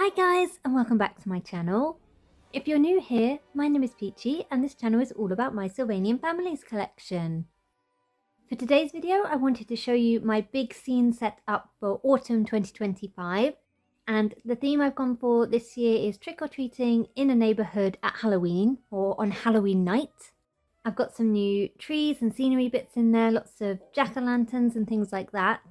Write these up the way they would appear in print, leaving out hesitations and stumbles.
Hi guys, and welcome back to my channel. If you're new here, my name is Peachy and this channel is all about my Sylvanian families collection. For today's video, I wanted to show you my big scene set up for autumn 2025, and the theme I've gone for this year is trick-or-treating in a neighbourhood at Halloween or on Halloween night. I've got some new trees and scenery bits in there, lots of jack-o'-lanterns and things like that.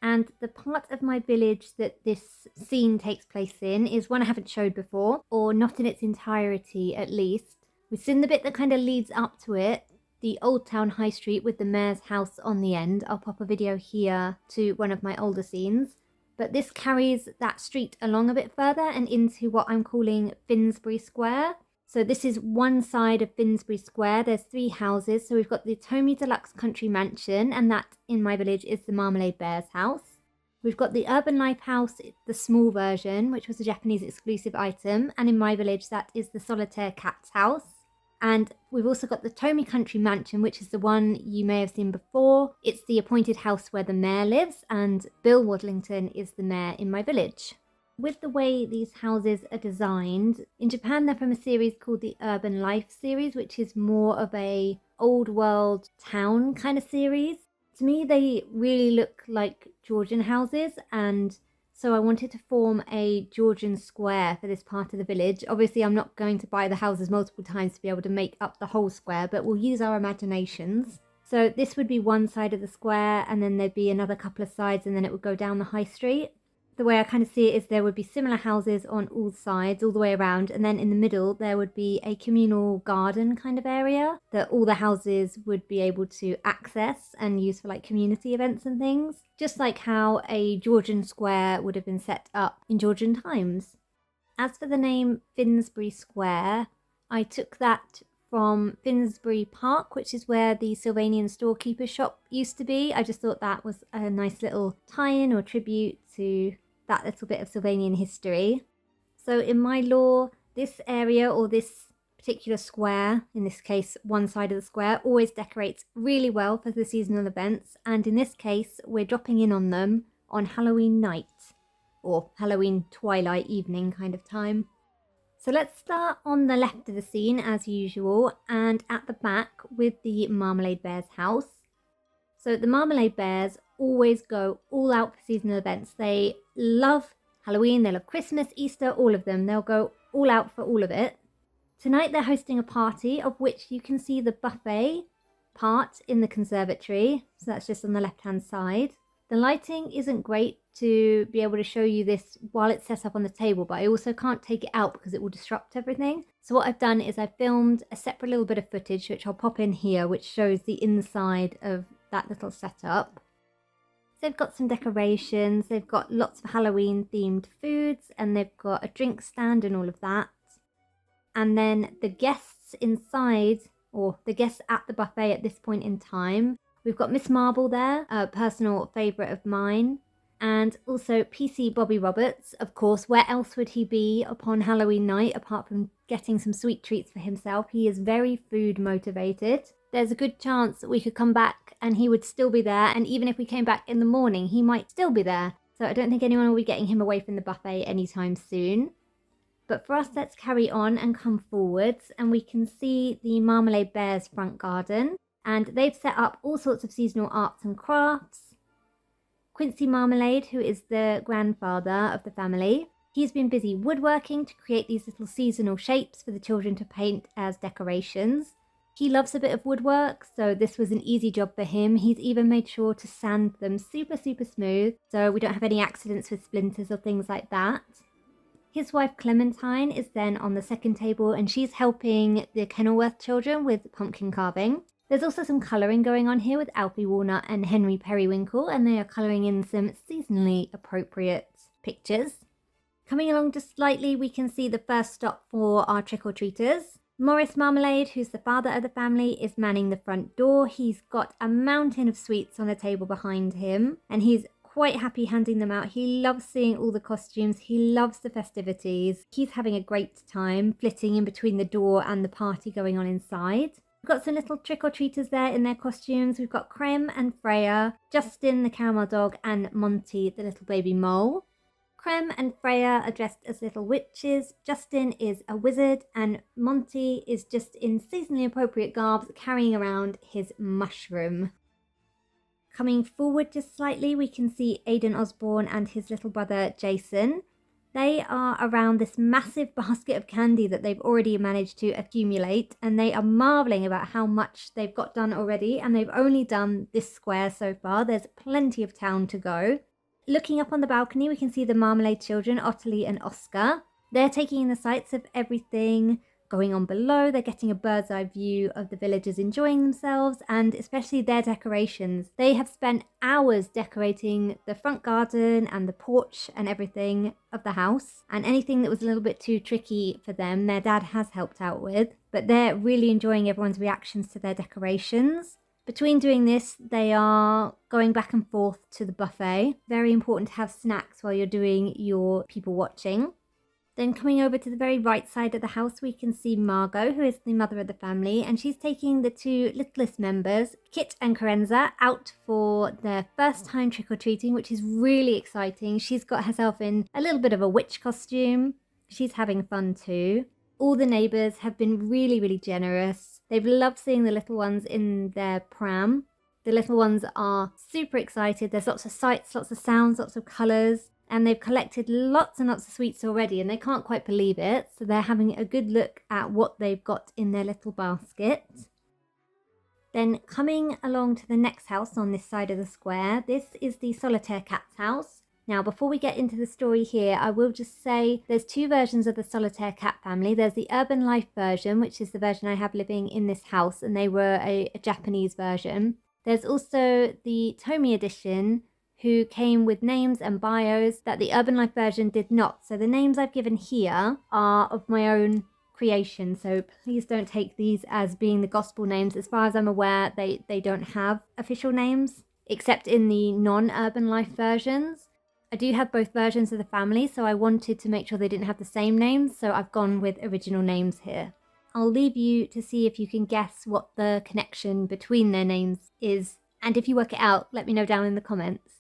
And the part of my village that this scene takes place in is one I haven't showed before, or not in its entirety at least. We've seen the bit that kind of leads up to it, the Old Town High Street with the mayor's house on the end. I'll pop a video here to one of my older scenes. But this carries that street along a bit further and into what I'm calling Finsbury Square. So this is one side of Finsbury Square. There's three houses. So we've got the Tomy Deluxe Country Mansion, and that in my village is the Marmalade Bear's house. We've got the Urban Life House, the small version, which was a Japanese exclusive item. And in my village, that is the Solitaire Cat's house. And we've also got the Tomy Country Mansion, which is the one you may have seen before. It's the appointed house where the mayor lives, and Bill Wadlington is the mayor in my village. With the way these houses are designed, in Japan they're from a series called the Urban Life series, which is more of a old world town kind of series. To me, they really look like Georgian houses, and so I wanted to form a Georgian square for this part of the village. Obviously, I'm not going to buy the houses multiple times to be able to make up the whole square, but we'll use our imaginations. So this would be one side of the square, and then there'd be another couple of sides, and then it would go down the high street. The way I kind of see it is there would be similar houses on all sides, all the way around, and then in the middle there would be a communal garden kind of area that all the houses would be able to access and use for like community events and things, just like how a Georgian square would have been set up in Georgian times. As for the name Finsbury Square, I took that from Finsbury Park, which is where the Sylvanian storekeeper shop used to be. I just thought that was a nice little tie-in or tribute to that little bit of Sylvanian history. So in my lore, this area or this particular square, in this case one side of the square, always decorates really well for the seasonal events, and in this case we're dropping in on them on Halloween night or Halloween twilight evening kind of time. So let's start on the left of the scene as usual, and at the back with the Marmalade Bear's house. So the Marmalade Bears always go all out for seasonal events. They love Halloween, they love Christmas, Easter, all of them. They'll go all out for all of it. Tonight they're hosting a party of which you can see the buffet part in the conservatory. So that's just on the left-hand side. The lighting isn't great to be able to show you this while it's set up on the table, but I also can't take it out because it will disrupt everything. So what I've done is I've filmed a separate little bit of footage, which I'll pop in here, which shows the inside of that little setup. So they've got some decorations, they've got lots of Halloween themed foods, and they've got a drink stand and all of that. And then the guests inside, or the guests at the buffet at this point in time, we've got Miss Marble there, a personal favourite of mine. And also PC Bobby Roberts, of course. Where else would he be upon Halloween night apart from getting some sweet treats for himself? He is very food motivated. There's a good chance that we could come back and he would still be there, and even if we came back in the morning he might still be there. So I don't think anyone will be getting him away from the buffet anytime soon. But for us, let's carry on and come forwards, and we can see the Marmalade Bear's front garden, and they've set up all sorts of seasonal arts and crafts. Quincy Marmalade, who is the grandfather of the family, he's been busy woodworking to create these little seasonal shapes for the children to paint as decorations. He loves a bit of woodwork, so this was an easy job for him. He's even made sure to sand them super smooth, so we don't have any accidents with splinters or things like that. His wife Clementine is then on the second table, and she's helping the Kenilworth children with pumpkin carving. There's also some colouring going on here with Alfie Walnut and Henry Periwinkle, and they are colouring in some seasonally appropriate pictures. Coming along just slightly, we can see the first stop for our trick-or-treaters. Morris Marmalade, who's the father of the family, is manning the front door. He's got a mountain of sweets on a table behind him, and he's quite happy handing them out. He loves seeing all the costumes. He loves the festivities. He's having a great time flitting in between the door and the party going on inside. We've got some little trick-or-treaters there in their costumes. We've got Creme and Freya, Justin the caramel dog, and Monty the little baby mole. Creme and Freya are dressed as little witches, Justin is a wizard, and Monty is just in seasonally appropriate garbs carrying around his mushroom. Coming forward just slightly, we can see Aidan Osborne and his little brother Jason. They are around this massive basket of candy that they've already managed to accumulate, and they are marvelling about how much they've got done already, and they've only done this square so far. There's plenty of town to go. Looking up on the balcony, we can see the Marmalade children, Ottilie and Oscar. They're taking in the sights of everything going on below. They're getting a bird's eye view of the villagers enjoying themselves, and especially their decorations. They have spent hours decorating the front garden and the porch and everything of the house, and anything that was a little bit too tricky for them, their dad has helped out with, but they're really enjoying everyone's reactions to their decorations. Between doing this, they are going back and forth to the buffet. Very important to have snacks while you're doing your people watching. Then coming over to the very right side of the house, we can see Margot, who is the mother of the family, and she's taking the two littlest members, Kit and Carenza, out for their first time trick-or-treating, which is really exciting. She's got herself in a little bit of a witch costume. She's having fun too. All the neighbours have been really, really generous. They've loved seeing the little ones in their pram. The little ones are super excited. There's lots of sights, lots of sounds, lots of colours. And they've collected lots and lots of sweets already, and they can't quite believe it. So they're having a good look at what they've got in their little basket. Then coming along to the next house on this side of the square, this is the Solitaire Cat's house. Now, before we get into the story here, I will just say there's two versions of the Solitaire Cat family. There's the urban life version, which is the version I have living in this house, and they were a Japanese version. There's also the Tomy edition, who came with names and bios that the urban life version did not. So the names I've given here are of my own creation, so please don't take these as being the gospel names. As far as I'm aware, they don't have official names, except in the non-urban life versions. I do have both versions of the family, so I wanted to make sure they didn't have the same names, so I've gone with original names here. I'll leave you to see if you can guess what the connection between their names is, and if you work it out, let me know down in the comments.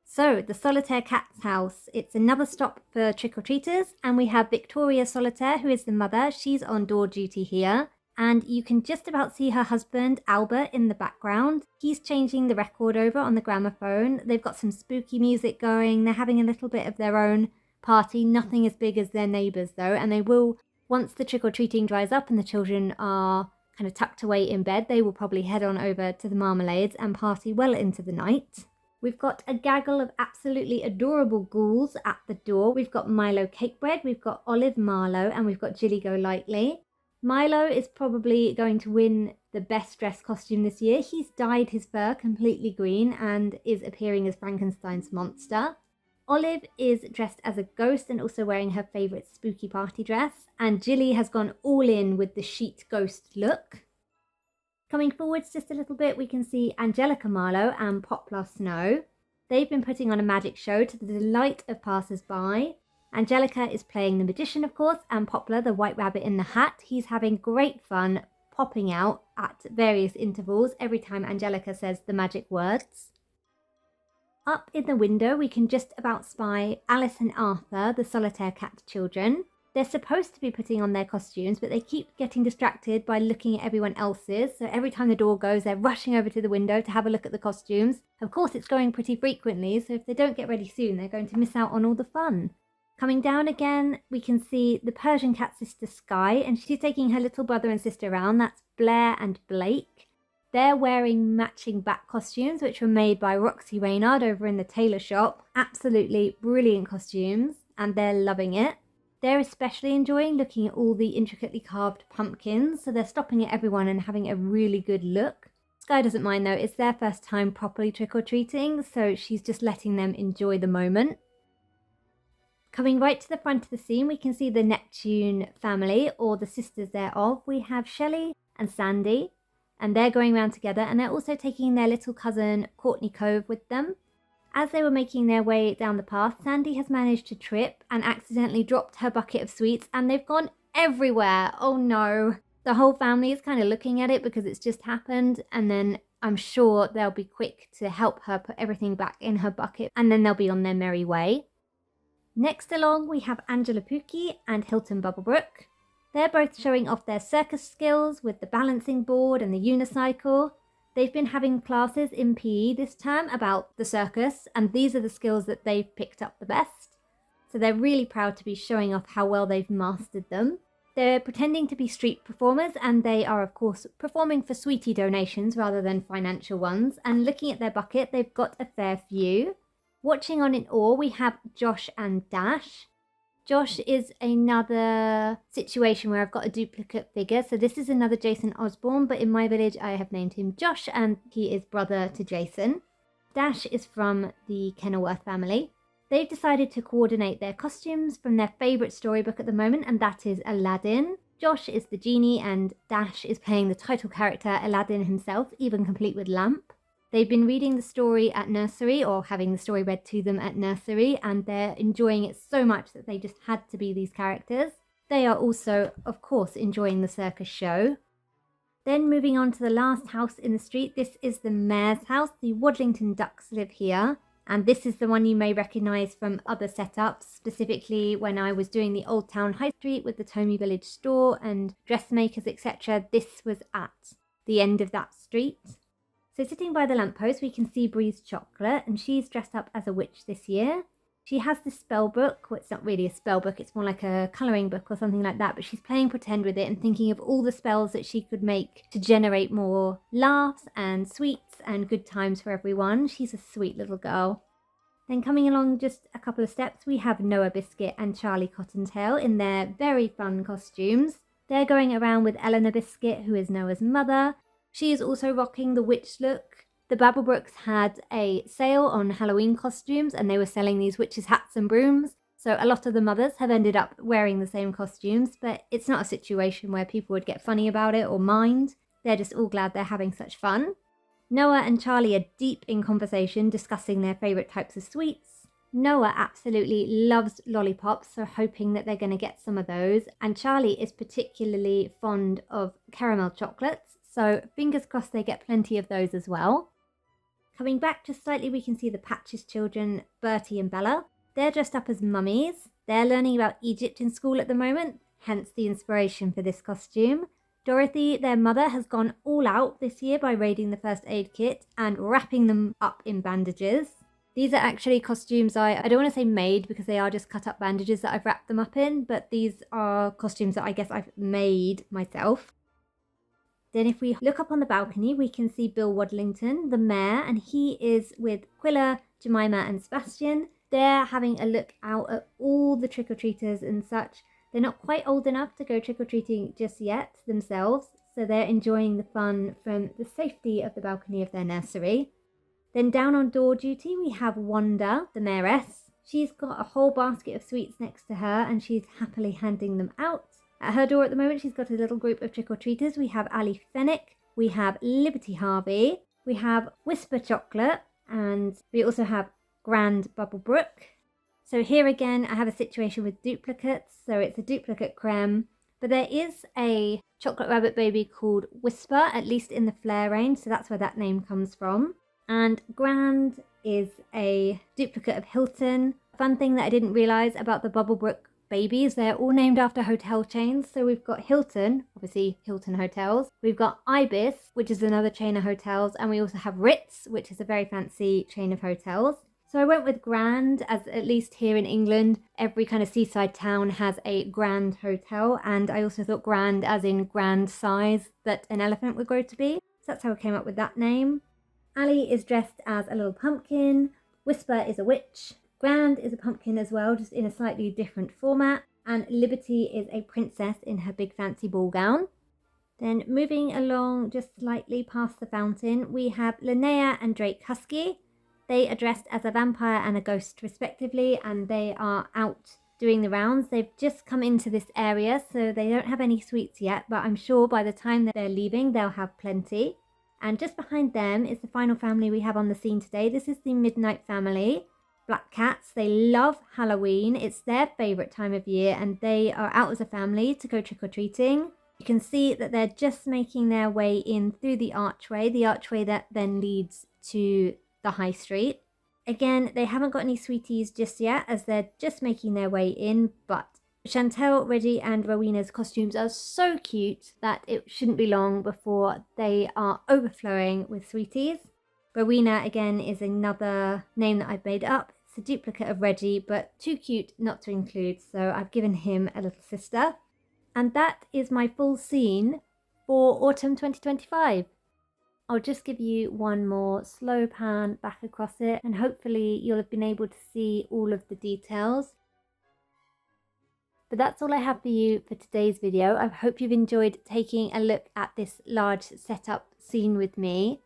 So, the Solitaire Cat's house. It's another stop for trick-or-treaters, and we have Victoria Solitaire, who is the mother. She's on door duty here, and you can just about see her husband, Albert, in the background. He's changing the record over on the gramophone. They've got some spooky music going. They're having a little bit of their own party. Nothing as big as their neighbours, though, and they will, once the trick-or-treating dries up and the children are kind of tucked away in bed, they will probably head on over to the Marmalades and party well into the night. We've got a gaggle of absolutely adorable ghouls at the door. We've got Milo Cakebread, we've got Olive Marlowe, and we've got Jilly Go Lightly. Milo is probably going to win the best dress costume this year. He's dyed his fur completely green and is appearing as Frankenstein's monster. Olive is dressed as a ghost and also wearing her favourite spooky party dress. And Jilly has gone all in with the sheet ghost look. Coming forwards just a little bit, we can see Angelica Marlowe and Poplar Snow. They've been putting on a magic show to the delight of passers-by. Angelica is playing the magician, of course, and Poplar, the white rabbit in the hat. He's having great fun popping out at various intervals every time Angelica says the magic words. Up in the window, we can just about spy Alice and Arthur, the Solitaire Cat children. They're supposed to be putting on their costumes, but they keep getting distracted by looking at everyone else's. So every time the door goes, they're rushing over to the window to have a look at the costumes. Of course, it's going pretty frequently, so if they don't get ready soon, they're going to miss out on all the fun. Coming down again, we can see the Persian cat sister Sky, and she's taking her little brother and sister around. That's Blair and Blake. They're wearing matching bat costumes, which were made by Roxy Reynard over in the tailor shop. Absolutely brilliant costumes, and they're loving it. They're especially enjoying looking at all the intricately carved pumpkins, so they're stopping at everyone and having a really good look. Sky doesn't mind though, it's their first time properly trick-or-treating, so she's just letting them enjoy the moment. Coming right to the front of the scene, we can see the Neptune family, or the sisters thereof. We have Shelley and Sandy, and they're going around together, and they're also taking their little cousin Courtney Cove with them. As they were making their way down the path, Sandy has managed to trip and accidentally dropped her bucket of sweets, and they've gone everywhere. Oh no. The whole family is kind of looking at it because it's just happened, and then I'm sure they'll be quick to help her put everything back in her bucket, and then they'll be on their merry way. Next along we have Angela Pookie and Hilton Bubblebrook. They're both showing off their circus skills with the balancing board and the unicycle. They've been having classes in PE this term about the circus, and these are the skills that they've picked up the best. So they're really proud to be showing off how well they've mastered them. They're pretending to be street performers, and they are of course performing for sweetie donations rather than financial ones. And looking at their bucket, they've got a fair few. Watching on in awe, we have Josh and Dash. Josh is another situation where I've got a duplicate figure. So this is another Jason Osborne, but in my village I have named him Josh, and he is brother to Jason. Dash is from the Kenilworth family. They've decided to coordinate their costumes from their favourite storybook at the moment, and that is Aladdin. Josh is the genie and Dash is playing the title character Aladdin himself, even complete with lamp. They've been reading the story at nursery, or having the story read to them at nursery, and they're enjoying it so much that they just had to be these characters. They are also, of course, enjoying the circus show. Then moving on to the last house in the street, this is the mayor's house. The Waddlington Ducks live here, and this is the one you may recognise from other setups, specifically when I was doing the Old Town High Street with the Tomy Village store and dressmakers, etc. This was at the end of that street. So sitting by the lamppost, we can see Breeze Chocolate, and she's dressed up as a witch this year. She has this spell book. Well, it's not really a spell book, it's more like a colouring book or something like that, but she's playing pretend with it and thinking of all the spells that she could make to generate more laughs and sweets and good times for everyone. She's a sweet little girl. Then coming along just a couple of steps, we have Noah Biscuit and Charlie Cottontail in their very fun costumes. They're going around with Eleanor Biscuit, who is Noah's mother. She is also rocking the witch look. The Babblebrooks had a sale on Halloween costumes, and they were selling these witches' hats and brooms. So a lot of the mothers have ended up wearing the same costumes, but it's not a situation where people would get funny about it or mind. They're just all glad they're having such fun. Noah and Charlie are deep in conversation, discussing their favourite types of sweets. Noah absolutely loves lollipops, so hoping that they're going to get some of those. And Charlie is particularly fond of caramel chocolates, so fingers crossed they get plenty of those as well. Coming back just slightly, we can see the Patches children, Bertie and Bella. They're dressed up as mummies. They're learning about Egypt in school at the moment, hence the inspiration for this costume. Dorothy, their mother, has gone all out this year by raiding the first aid kit and wrapping them up in bandages. These are actually costumes I don't want to say made, because they are just cut up bandages that I've wrapped them up in, but these are costumes that I guess I've made myself. Then if we look up on the balcony, we can see Bill Waddlington, the mayor, and he is with Quilla, Jemima and Sebastian. They're having a look out at all the trick-or-treaters and such. They're not quite old enough to go trick-or-treating just yet themselves, so they're enjoying the fun from the safety of the balcony of their nursery. Then down on door duty, we have Wanda, the mayoress. She's got a whole basket of sweets next to her, and she's happily handing them out. At her door at the moment, she's got a little group of trick-or-treaters. We have Ali Fennick, we have Liberty Harvey, we have Whisper Chocolate, and we also have Grand Bubblebrook. So here again, I have a situation with duplicates, so it's a duplicate creme, but there is a chocolate rabbit baby called Whisper, at least in the Flare range, so that's where that name comes from. And Grand is a duplicate of Hilton. Fun thing that I didn't realise about the Bubblebrook babies, they're all named after hotel chains. So we've got Hilton, obviously Hilton Hotels. We've got Ibis, which is another chain of hotels, and we also have Ritz, which is a very fancy chain of hotels. So I went with Grand, as at least here in England, every kind of seaside town has a Grand hotel, and I also thought grand as in grand size that an elephant would grow to be. So that's how I came up with that name. Ali is dressed as a little pumpkin, Whisper is a witch, Grand is a pumpkin as well, just in a slightly different format, and Liberty is a princess in her big fancy ball gown. Then moving along just slightly past the fountain, we have Linnea and Drake Husky. They are dressed as a vampire and a ghost respectively, and they are out doing the rounds. They've just come into this area, so they don't have any sweets yet, but I'm sure by the time that they're leaving, they'll have plenty. And just behind them is the final family we have on the scene today. This is the Midnight family. Black Cats, they love Halloween. It's their favourite time of year, and they are out as a family to go trick-or-treating. You can see that they're just making their way in through the archway that then leads to the high street. Again, they haven't got any sweeties just yet as they're just making their way in, but Chantel, Reggie and Rowena's costumes are so cute that it shouldn't be long before they are overflowing with sweeties. Rowena, again, is another name that I've made up. It's a duplicate of Reggie, but too cute not to include, so I've given him a little sister. And that is my full scene for autumn 2025. I'll just give you one more slow pan back across it, and hopefully you'll have been able to see all of the details. But that's all I have for you for today's video. I hope you've enjoyed taking a look at this large setup scene with me.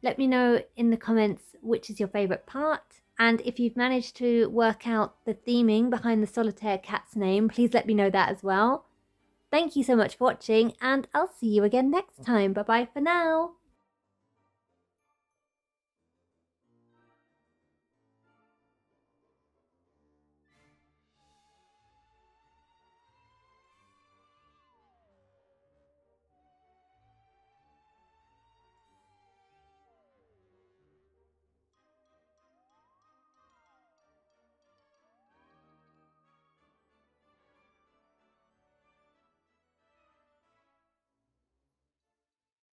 Let me know in the comments which is your favourite part, and if you've managed to work out the theming behind the Solitaire Cat's name, please let me know that as well. Thank you so much for watching, and I'll see you again next time. Bye bye for now.